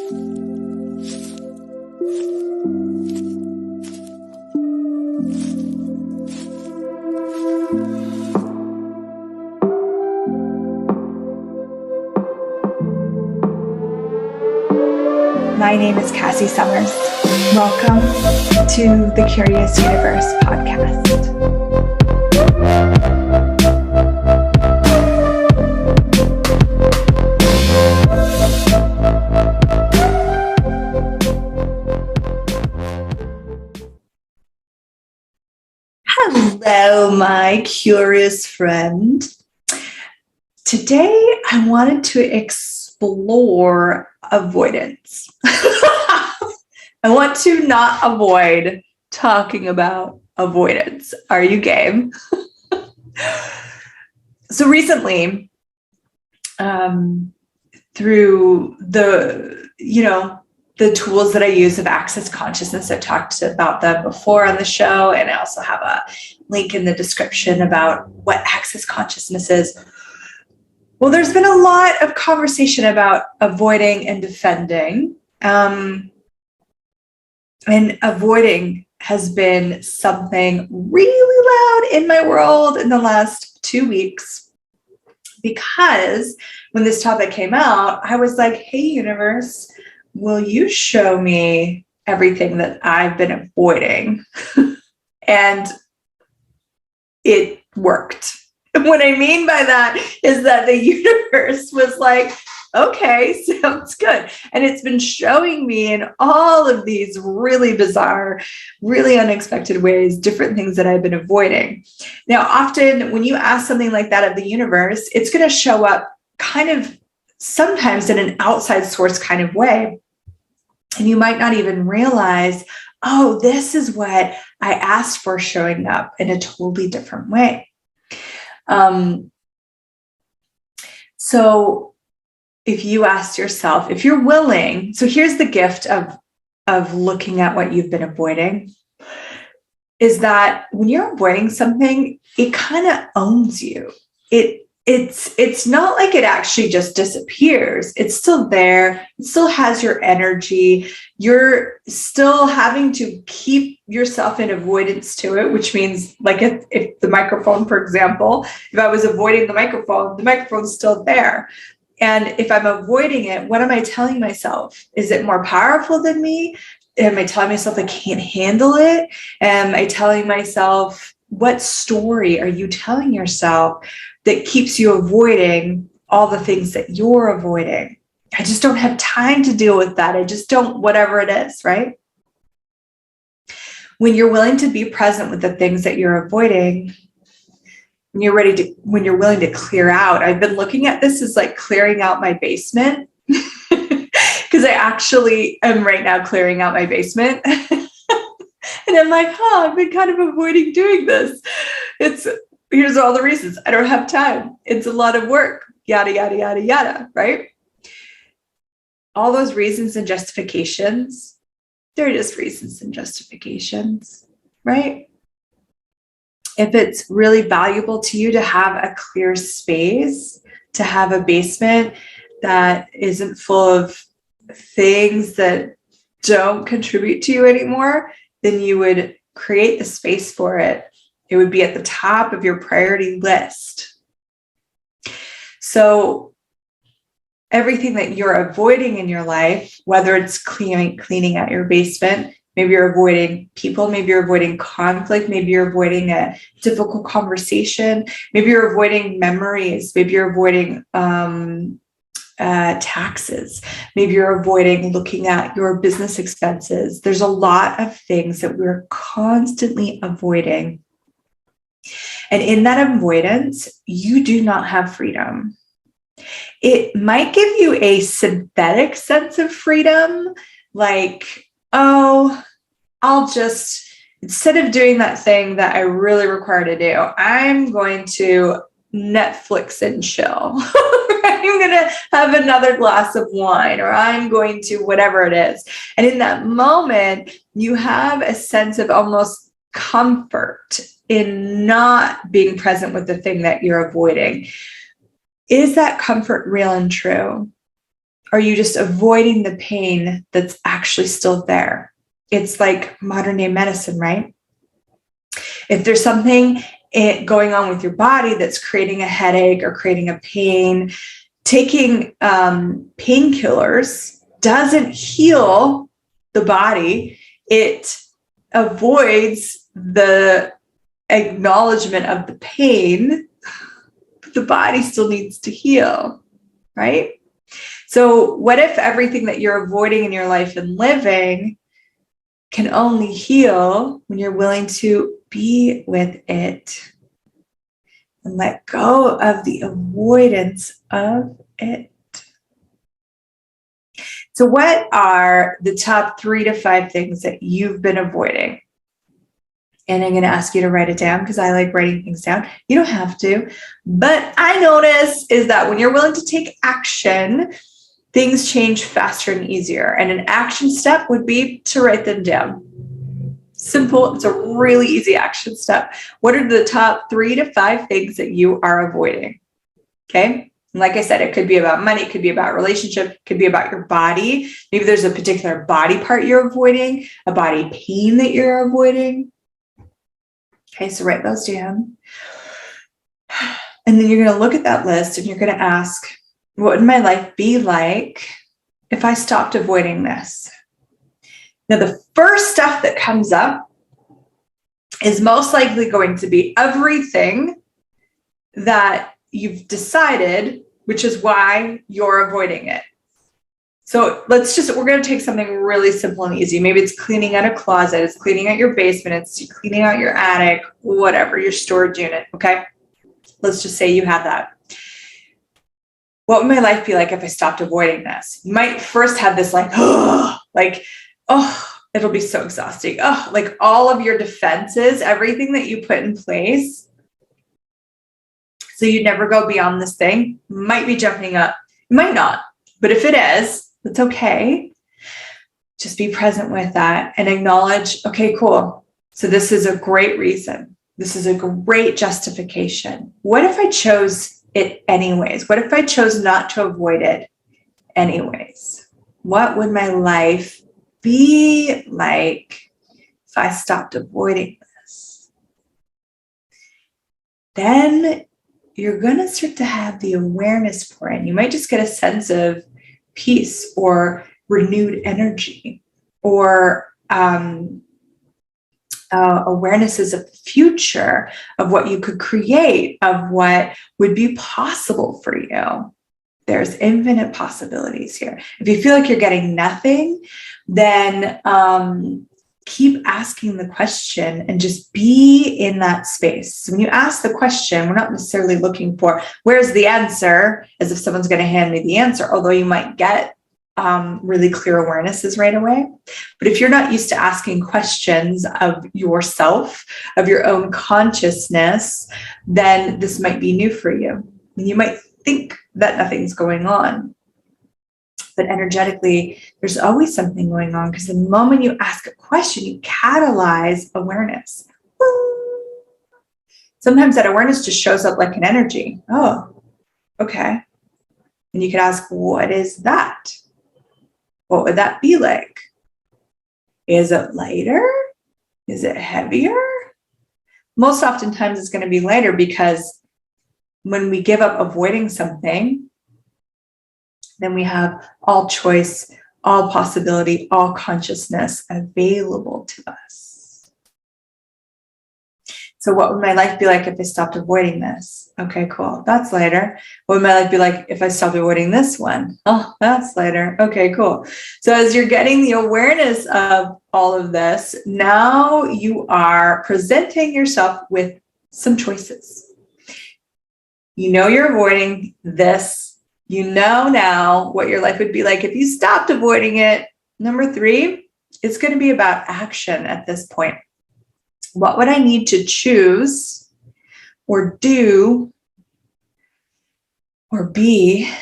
My name is Cassy Summers. Welcome to the Curious Universe podcast. Hello, my curious friend. Today, I wanted to explore avoidance. I want to not avoid talking about avoidance. Are you game? So recently, through the tools that I use of Access Consciousness, I've talked about them before on the show, and I also have a link in the description about what Access Consciousness is. Well, there's been a lot of conversation about avoiding and defending. And avoiding has been something really loud in my world in the last 2 weeks, because when this topic came out, I was like, hey, universe, will you show me everything that I've been avoiding? And it worked. What I mean by that is that the universe was like, okay, sounds good. And it's been showing me in all of these really bizarre, really unexpected ways, different things that I've been avoiding. Now, often when you ask something like that of the universe, it's going to show up kind of sometimes in an outside source kind of way. And you might not even realize, oh, this is what I asked for showing up in a totally different way. So if you ask yourself, if you're willing, so here's the gift of looking at what you've been avoiding, is that when you're avoiding something, it kind of owns you. It's not like it actually just disappears. It's still there. It still has your energy. You're still having to keep yourself in avoidance to it, which means, like, if the microphone, for example, if I was avoiding the microphone's still there. And if I'm avoiding it, what am I telling myself? Is it more powerful than me? Am I telling myself I can't handle it? Am I telling myself, what story are you telling yourself that keeps you avoiding all the things that you're avoiding? I just don't have time to deal with that. I just don't, whatever it is, right? When you're willing to be present with the things that you're avoiding, when you're willing to clear out. I've been looking at this as like clearing out my basement, because I actually am right now clearing out my basement. And I'm like, I've been kind of avoiding doing this. Here's all the reasons. I don't have time. It's a lot of work, yada, yada, yada, yada, right? All those reasons and justifications, they're just reasons and justifications, right? If it's really valuable to you to have a clear space, to have a basement that isn't full of things that don't contribute to you anymore, then you would create the space for it. It would be at the top of your priority list. So everything that you're avoiding in your life, whether it's cleaning out your basement, maybe you're avoiding people, maybe you're avoiding conflict, maybe you're avoiding a difficult conversation, maybe you're avoiding memories, maybe you're avoiding taxes, maybe you're avoiding looking at your business expenses. There's a lot of things that we're constantly avoiding. And in that avoidance, you do not have freedom. It might give you a synthetic sense of freedom, like, oh, I'll just, instead of doing that thing that I really require to do, I'm going to Netflix and chill. I'm going to have another glass of wine, or I'm going to whatever it is. And in that moment, you have a sense of almost comfort in not being present with the thing that you're avoiding. Is that comfort real and true? are you just avoiding the pain that's actually still there? It's like modern day medicine, right? If there's something going on with your body that's creating a headache or creating a pain, taking painkillers doesn't heal the body. It avoids the acknowledgement of the pain, but the body still needs to heal, right? So what if everything that you're avoiding in your life and living can only heal when you're willing to be with it and let go of the avoidance of it? So what are the top 3 to 5 things that you've been avoiding? And I'm going to ask you to write it down because I like writing things down. You don't have to. But I notice is that when you're willing to take action, things change faster and easier. And an action step would be to write them down. Simple. It's a really easy action step. What are the top 3 to 5 things that you are avoiding? Okay. And like I said, it could be about money. It could be about relationship. It could be about your body. Maybe there's a particular body part you're avoiding, a body pain that you're avoiding. Okay, so write those down. And then you're going to look at that list and you're going to ask, what would my life be like if I stopped avoiding this? Now, the first stuff that comes up is most likely going to be everything that you've decided, which is why you're avoiding it. So we're going to take something really simple and easy. Maybe it's cleaning out a closet, it's cleaning out your basement, it's cleaning out your attic, whatever, your storage unit, okay? Let's just say you have that. What would my life be like if I stopped avoiding this? You might first have this it'll be so exhausting. Oh, like all of your defenses, everything that you put in place so you never go beyond this thing might be jumping up. It might not, but if it is, it's okay. Just be present with that and acknowledge, okay, cool. So this is a great reason. This is a great justification. What if I chose it anyways? What if I chose not to avoid it anyways? What would my life be like if I stopped avoiding this? Then you're going to start to have the awareness pour in. You might just get a sense of peace or renewed energy or awarenesses of the future, of what you could create, of what would be possible for you. There's infinite possibilities here. If you feel like you're getting nothing, then keep asking the question and just be in that space. So when you ask the question, we're not necessarily looking for where's the answer, as if someone's going to hand me the answer, although you might get really clear awarenesses right away. But if you're not used to asking questions of yourself, of your own consciousness, then this might be new for you. And you might think that nothing's going on. But energetically, there's always something going on, because the moment you ask a question, you catalyze awareness. Sometimes that awareness just shows up like an energy. Oh, okay. And you could ask, what is that? What would that be like? Is it lighter? Is it heavier? Most oftentimes it's going to be lighter, because when we give up avoiding something, then we have all choice, all possibility, all consciousness available to us. So what would my life be like if I stopped avoiding this? Okay, cool. That's lighter. What would my life be like if I stopped avoiding this one? Oh, that's lighter. Okay, cool. So as you're getting the awareness of all of this, now you are presenting yourself with some choices. You know you're avoiding this. You know now what your life would be like if you stopped avoiding it. Number 3, it's going to be about action at this point. What would I need to choose or do or be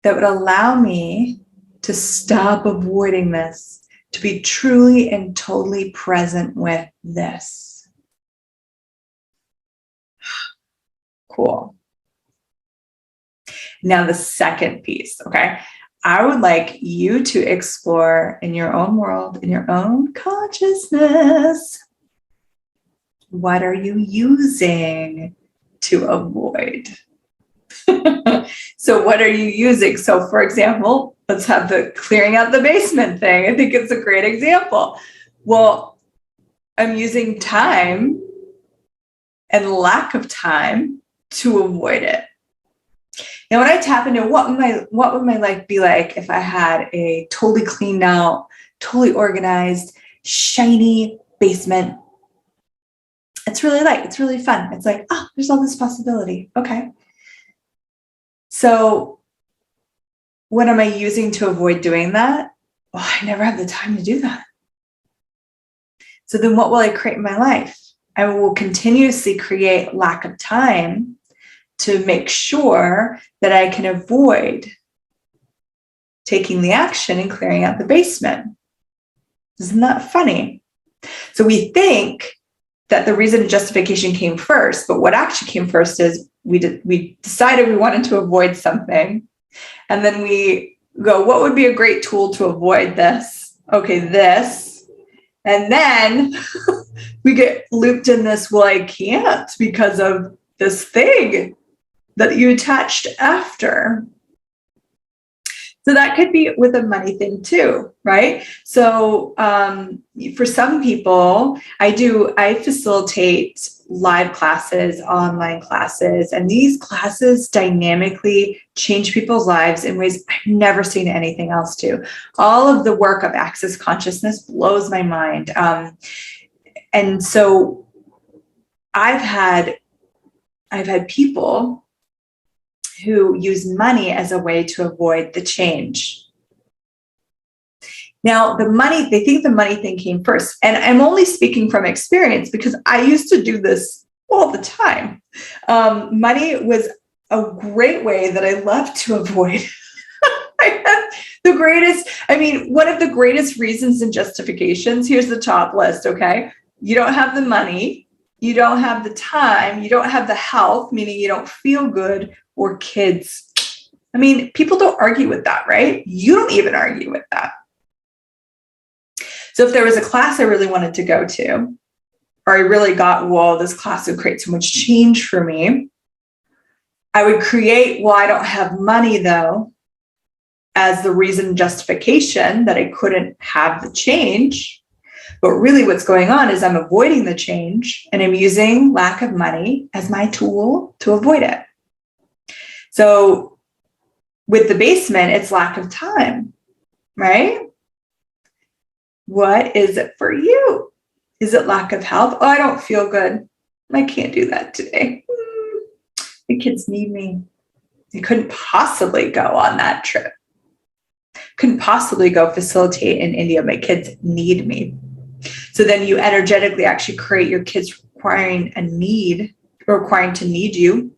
that would allow me to stop avoiding this, to be truly and totally present with this? Cool. Now, the second piece, okay? I would like you to explore in your own world, in your own consciousness, what are you using to avoid? So what are you using? So for example, let's have the clearing out the basement thing. I think it's a great example. Well, I'm using time and lack of time to avoid it. Now, when I tap into what would my life be like if I had a totally cleaned out, totally organized, shiny basement? It's really light. It's really fun. It's like, oh, there's all this possibility. Okay. So what am I using to avoid doing that? Well, I never have the time to do that. So then what will I create in my life? I will continuously create lack of time to make sure that I can avoid taking the action and clearing out the basement. Isn't that funny? So we think that the reason justification came first, but what actually came first is we decided we wanted to avoid something. And then we go, what would be a great tool to avoid this? Okay, this. And then we get looped in this, well, I can't because of this thing that you attached after. So that could be with a money thing too, right? So for some people, I facilitate live classes, online classes, and these classes dynamically change people's lives in ways I've never seen anything else do. All of the work of access consciousness blows my mind. And so I've had people who use money as a way to avoid the change. Now, they think the money thing came first. And I'm only speaking from experience because I used to do this all the time. Money was a great way that I loved to avoid. One of the greatest reasons and justifications, here's the top list, okay? You don't have the money, you don't have the time, you don't have the health, meaning you don't feel good, or kids. I mean, people don't argue with that, right? You don't even argue with that. So if there was a class I really wanted to go to, or I really got, whoa, this class would create so much change for me, I would create, well, I don't have money though, as the reason justification that I couldn't have the change. But really what's going on is I'm avoiding the change and I'm using lack of money as my tool to avoid it. So with the basement, it's lack of time, right? What is it for you? Is it lack of health? Oh, I don't feel good. I can't do that today. The kids need me. I couldn't possibly go on that trip. Couldn't possibly go facilitate in India. My kids need me. So then you energetically actually create your kids requiring to need you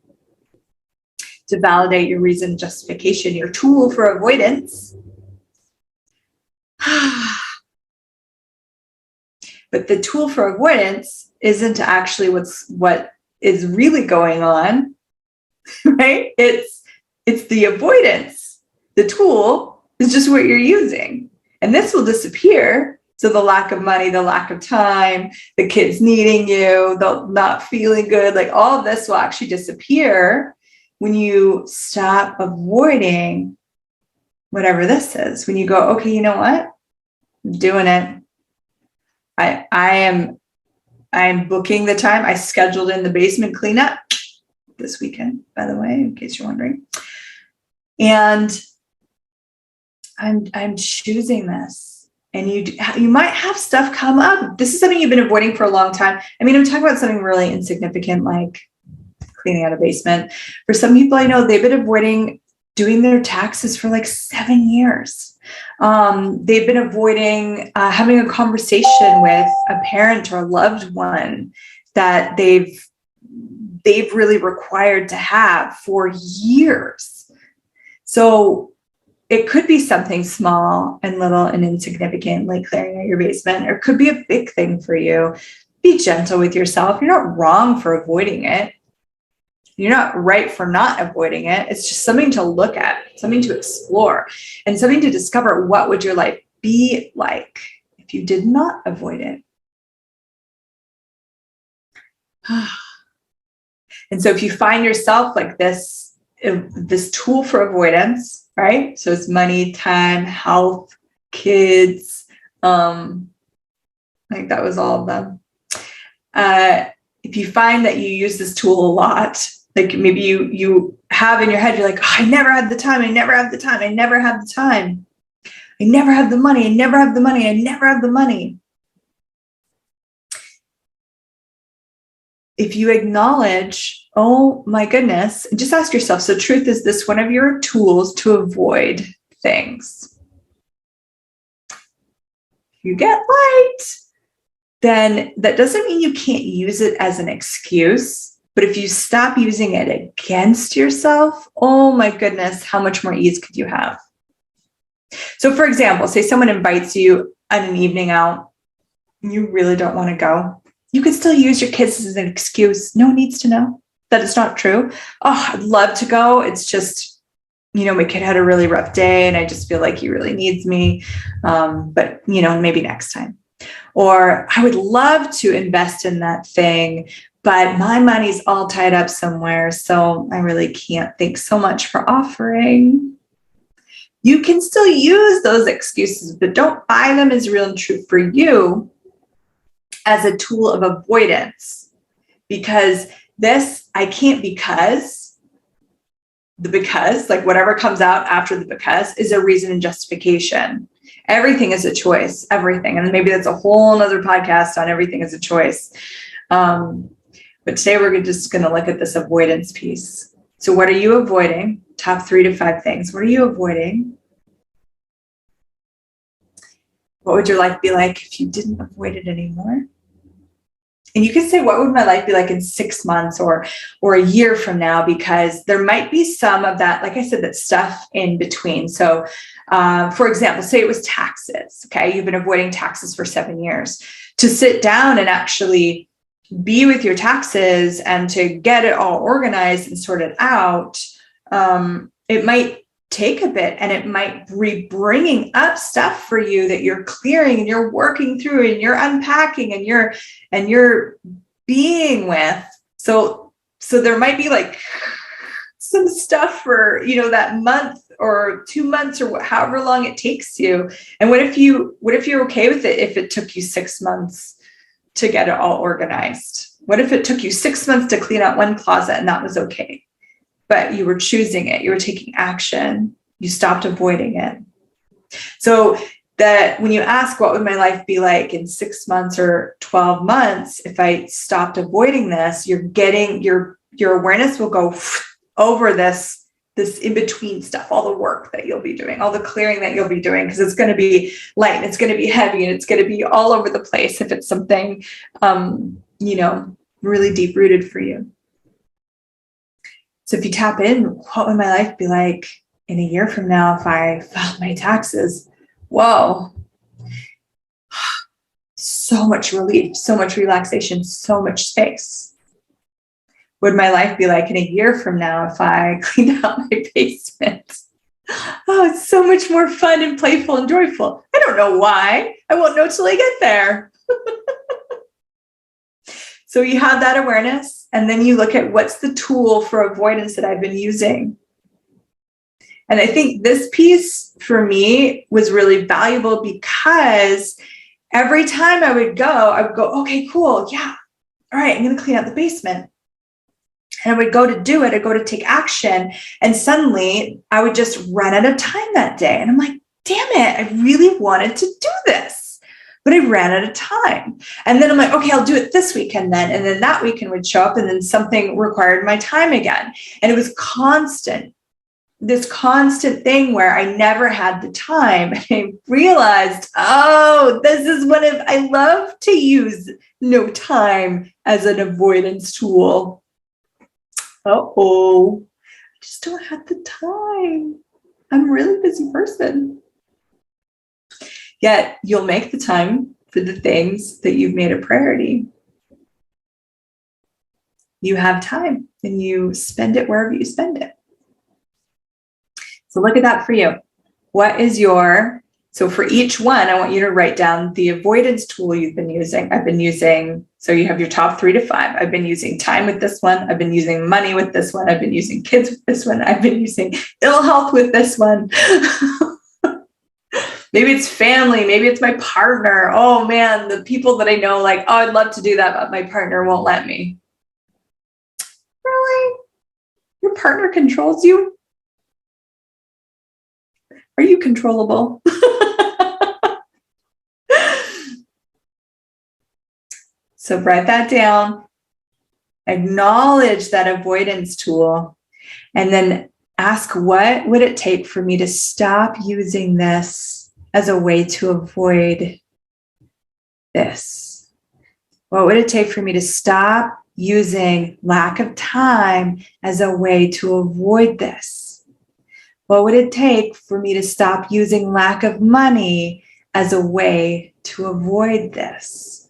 to validate your reason, justification, your tool for avoidance. But the tool for avoidance isn't actually what is really going on, right? It's the avoidance. The tool is just what you're using. And this will disappear. So the lack of money, the lack of time, the kids needing you, the not feeling good, like all of this will actually disappear when you stop avoiding whatever this is. When you go, okay, you know what? I'm doing it. I'm booking the time. I scheduled in the basement cleanup this weekend, by the way, in case you're wondering. And I'm choosing this. And you might have stuff come up. This is something you've been avoiding for a long time. I mean, I'm talking about something really insignificant, like cleaning out a basement. For some people I know, they've been avoiding doing their taxes for like 7 years. They've been avoiding having a conversation with a parent or a loved one that they've really required to have for years. So it could be something small and little and insignificant, like clearing out your basement, or it could be a big thing for you. Be gentle with yourself. You're not wrong for avoiding it. You're not right for not avoiding it. It's just something to look at, something to explore, and something to discover. What would your life be like if you did not avoid it? And so if you find yourself like this tool for avoidance, right? So it's money, time, health, kids. I think that was all of them. If you find that you use this tool a lot, like maybe you have in your head, you're like, oh, I never have the time. I never have the time. I never have the time. I never have the money. I never have the money. I never have the money. If you acknowledge, oh my goodness, and just ask yourself, so truth, is this one of your tools to avoid things? If you get light, then that doesn't mean you can't use it as an excuse. But if you stop using it against yourself, oh my goodness, how much more ease could you have? So for example, say someone invites you on an evening out, and you really don't want to go. You could still use your kids as an excuse. No one needs to know that it's not true. Oh, I'd love to go. It's just, my kid had a really rough day and I just feel like he really needs me. But, maybe next time. Or I would love to invest in that thing, but my money's all tied up somewhere. So I really can't. Thanks so much for offering. You can still use those excuses, but don't buy them as real and true for you as a tool of avoidance, because I can't, because like whatever comes out after the because is a reason and justification. Everything is a choice, everything. And maybe that's a whole nother podcast on everything is a choice. But today we're just going to look at this avoidance piece. So what are you avoiding? Top 3 to 5 things. What are you avoiding? What would your life be like if you didn't avoid it anymore? And you can say, what would my life be like in 6 months or a year from now? Because there might be some of that, like I said, that stuff in between. So for example, say it was taxes. Okay. You've been avoiding taxes for 7 years. To sit down and actually be with your taxes and to get it all organized and sorted out, it might take a bit, and it might be bringing up stuff for you that you're clearing and you're working through and you're unpacking and you're being with. So there might be like some stuff for, that month or 2 months or however long it takes you. And what if you're okay with it if it took you 6 months to get it all organized? What if it took you 6 months to clean out one closet and that was okay? But you were choosing it. You were taking action. You stopped avoiding it. So that when you ask, what would my life be like in 6 months or 12 months if I stopped avoiding this, you're getting your awareness will go over this in-between stuff, all the work that you'll be doing, all the clearing that you'll be doing, because it's going to be light and it's going to be heavy and it's going to be all over the place if it's something, really deep-rooted for you. So if you tap in, what would my life be like in a year from now if I filed my taxes? Whoa. So much relief, so much relaxation, so much space. Would my life be like in a year from now if I cleaned out my basement? Oh, it's so much more fun and playful and joyful. I don't know why. I won't know till I get there. So you have that awareness, and then you look at what's the tool for avoidance that I've been using. And I think this piece for me was really valuable because every time I would go, okay, cool. Yeah. All right. I'm going to clean out the basement. And I would go to do it. I'd go to take action. And suddenly I would just run out of time that day. And I'm like, damn it. I really wanted to do this, but I ran out of time. And then I'm like, okay, I'll do it this weekend then. And then that weekend would show up and then something required my time again. And it was this constant thing where I never had the time. And I realized, this is I love to use no time as an avoidance tool. I just don't have the time. I'm a really busy person. Yet you'll make the time for the things that you've made a priority. you have time and you spend it wherever you spend it. So look at that for you. What is so for each one, I want you to write down the avoidance tool you've been using. I've been using, so you have your top 3 to 5. I've been using time with this one. I've been using money with this one. I've been using kids with this one. I've been using ill health with this one. Maybe it's family. Maybe it's my partner. Oh man, the people that I know, like, oh, I'd love to do that, but my partner won't let me. Really? Your partner controls you? Are you controllable? So write that down, acknowledge that avoidance tool, and then ask, what would it take for me to stop using this as a way to avoid this? What would it take for me to stop using lack of time as a way to avoid this? What would it take for me to stop using lack of money as a way to avoid this?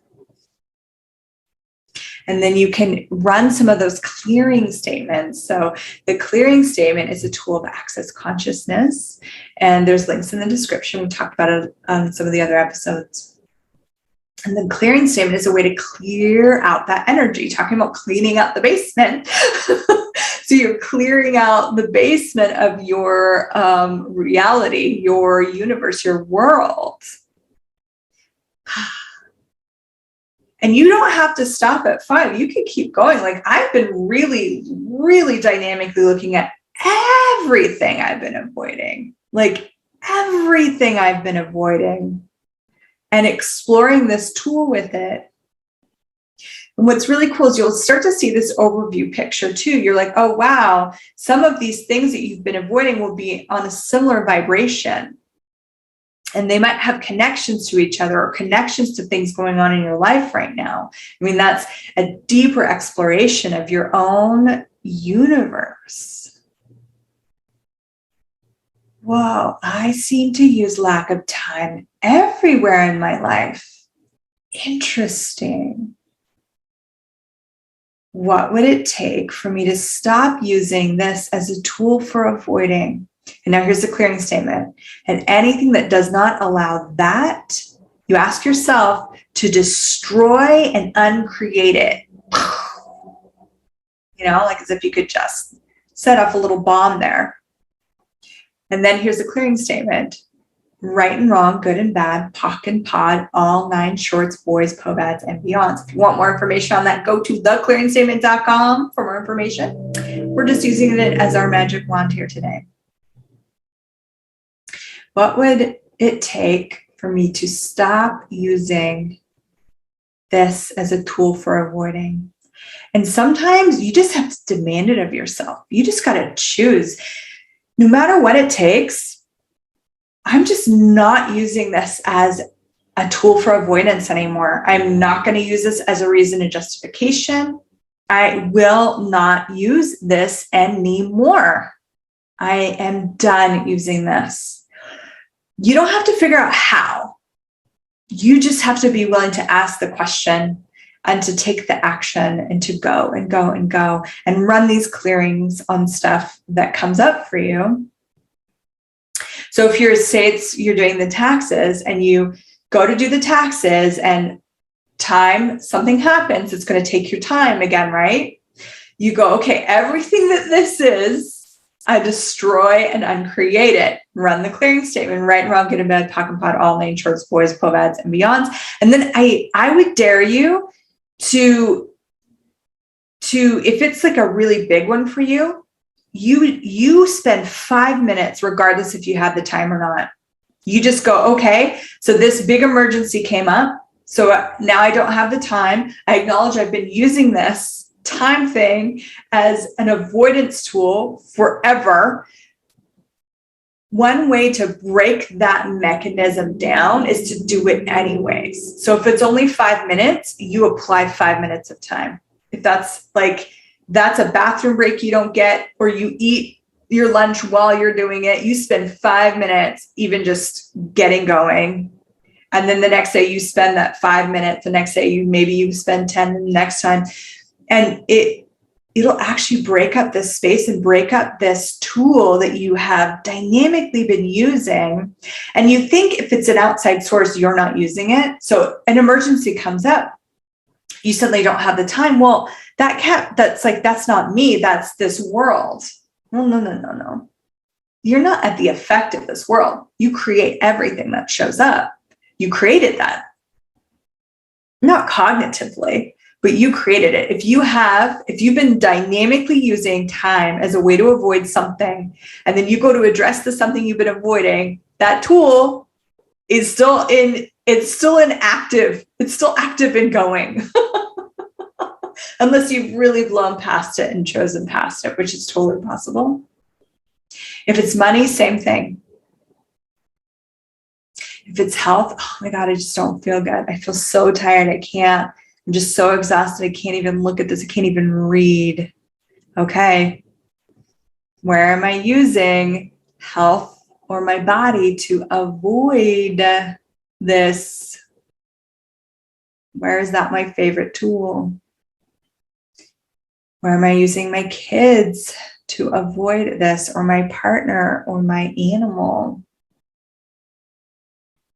And then you can run some of those clearing statements. So the clearing statement is a tool of access consciousness. And there's links in the description. We talked about it on some of the other episodes. And the clearing statement is a way to clear out that energy, talking about cleaning out the basement. So you're clearing out the basement of your reality, your universe, your world. And you don't have to stop at 5. You can keep going. Like, I've been really, really dynamically looking at everything I've been avoiding, like everything I've been avoiding, and exploring this tool with it. And what's really cool is you'll start to see this overview picture too. You're like, oh, wow, some of these things that you've been avoiding will be on a similar vibration. And they might have connections to each other or connections to things going on in your life right now. I mean, that's a deeper exploration of your own universe. Whoa, I seem to use lack of time everywhere in my life. Interesting. What would it take for me to stop using this as a tool for avoiding? And now here's the clearing statement. And anything that does not allow that, you ask yourself to destroy and uncreate it. You know, like as if you could just set off a little bomb there. And then here's the clearing statement. Right and wrong, good and bad, POC and POD, all 9 shorts, boys, POVADs, and beyonds. If you want more information on that, go to theclearingstatement.com for more information. We're just using it as our magic wand here today. What would it take for me to stop using this as a tool for avoiding? And sometimes you just have to demand it of yourself. You just got to choose. No matter what it takes, I'm just not using this as a tool for avoidance anymore. I'm not going to use this as a reason and justification. I will not use this anymore. I am done using this. You don't have to figure out how. You just have to be willing to ask the question and to take the action and to go and go and go and run these clearings on stuff that comes up for you. So if you're doing the taxes and you go to do the taxes and something happens, it's going to take your time again, right? You go, okay, everything that this is, I destroy and uncreate it. Run the clearing statement, right and wrong, good and bad, POC and POD, all 9 shorts, boys, POVADs, and beyonds. And then I would dare you to if it's like a really big one for you, you spend 5 minutes, regardless if you have the time or not. You just go, okay, so this big emergency came up. So now I don't have the time. I acknowledge I've been using this time thing as an avoidance tool forever. One way to break that mechanism down is to do it anyways. So if it's only 5 minutes, you apply 5 minutes of time. If that's a bathroom break you don't get, or you eat your lunch while you're doing it, you spend 5 minutes even just getting going. And then the next day you spend that 5 minutes. The next day you spend 10, and the next time. And it'll actually break up this space and break up this tool that you have dynamically been using. And you think if it's an outside source, you're not using it. So an emergency comes up, you suddenly don't have the time. Well, that's not me. That's this world. Well, no. You're not at the effect of this world. You create everything that shows up. You created that. Not cognitively, but you created it. If you've been dynamically using time as a way to avoid something, and then you go to address the something you've been avoiding, that tool is still active and going. Unless you've really blown past it and chosen past it, which is totally possible. If it's money, same thing. If it's health, oh my God, I just don't feel good. I feel so tired. I'm just so exhausted. I can't even look at this. I can't even read. Okay. Where am I using health or my body to avoid this? Where is that my favorite tool? Where am I using my kids to avoid this, or my partner or my animal?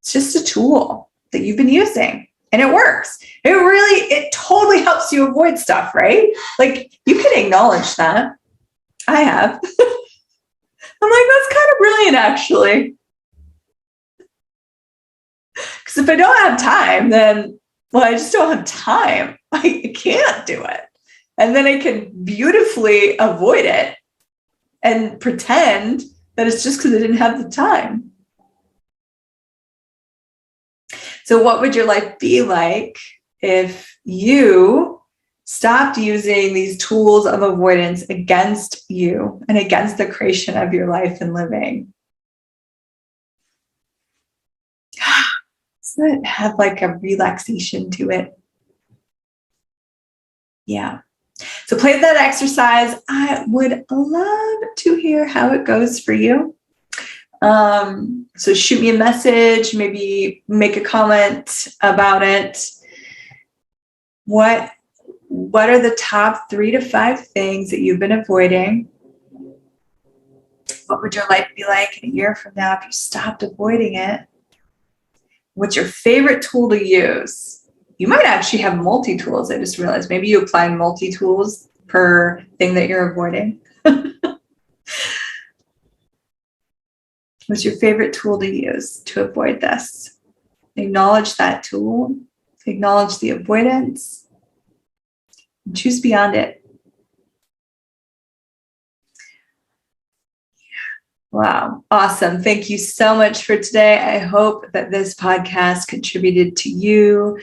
It's just a tool that you've been using and it works. It totally helps you avoid stuff, right? Like, you can acknowledge that. I have. I'm like, that's kind of brilliant, actually. Because if I don't have time, then, well, I just don't have time. I can't do it. And then I can beautifully avoid it and pretend that it's just because I didn't have the time. So what would your life be like if you stopped using these tools of avoidance against you and against the creation of your life and living? Doesn't it have like a relaxation to it? Yeah. So play that exercise. I would love to hear how it goes for you. So shoot me a message, maybe make a comment about it. What are the top 3 to 5 things that you've been avoiding? What would your life be like in a year from now if you stopped avoiding it? What's your favorite tool to use? You might actually have multi-tools. I just realized maybe you apply multi-tools per thing that you're avoiding. What's your favorite tool to use to avoid this? Acknowledge that tool. Acknowledge the avoidance. And choose beyond it. Wow. Awesome. Thank you so much for today. I hope that this podcast contributed to you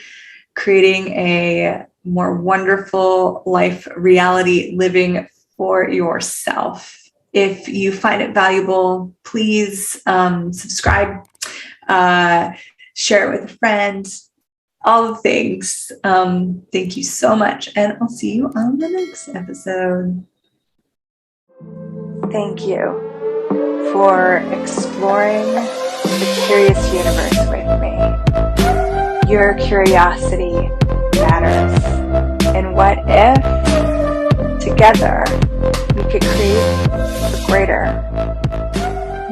creating a more wonderful life reality living for yourself. If you find it valuable, please subscribe, share it with a friend, all the things. Thank you so much, and I'll see you on the next episode. Thank you for exploring the curious universe with me. Your curiosity matters. And what if together we could create a greater,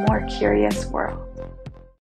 more curious world?